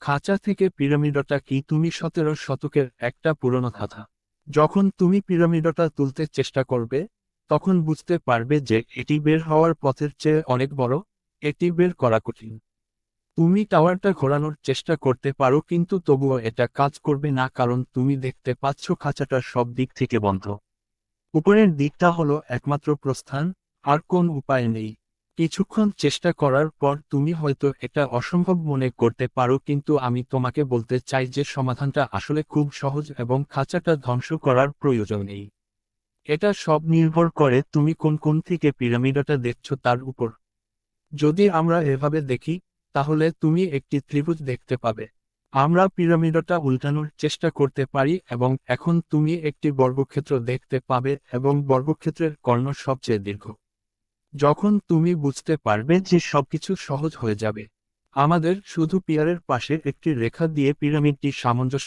খাঁচা থেকে পিরামিডটা কি? তুমি 17 শতকের একটা পুরনো ধাঁধা। যখন তুমি পিরামিডটা তুলতে চেষ্টা করবে, তখন বুঝতে পারবে যে এটি বের হওয়ার পথের চেয়ে অনেক বড়। এটি বের করা কঠিন। তুমি টাওয়ারটা ঘোরানোর চেষ্টা করতে পারো, কিন্তু তবুও এটা কাজ করবে না, কারণ তুমি দেখতে পাচ্ছ খাঁচাটার সব দিক থেকে বন্ধ। উপরের দিকটা হলো একমাত্র প্রস্থান, আর কোন উপায় নেই। কিছুক্ষণ চেষ্টা করার পর তুমি হয়তো এটা অসম্ভব মনে করতে পারো, কিন্তু আমি তোমাকে বলতে চাই যে সমাধানটা আসলে খুব সহজ এবং খাঁচাটা ধ্বংস করার প্রয়োজন নেই। এটা সব নির্ভর করে তুমি কোন কোণ থেকে পিরামিডটা দেখছো তার উপর। যদি আমরা এভাবে দেখি, তাহলে তুমি একটি ত্রিভুজ দেখতে পাবে। আমরা পিরামিডটা উল্টানোর চেষ্টা করতে পারি এবং এখন তুমি একটি বর্গক্ষেত্র দেখতে পাবে, এবং বর্গক্ষেত্রের কর্ণ সবচেয়ে দীর্ঘ। যখন তুমি বুঝতে পারবে যে সবকিছু সহজ হয়ে যাবে, আমাদের শুধু পিয়ারের পাশে একটি রেখা দিয়ে পিরামিডটি সামঞ্জস্য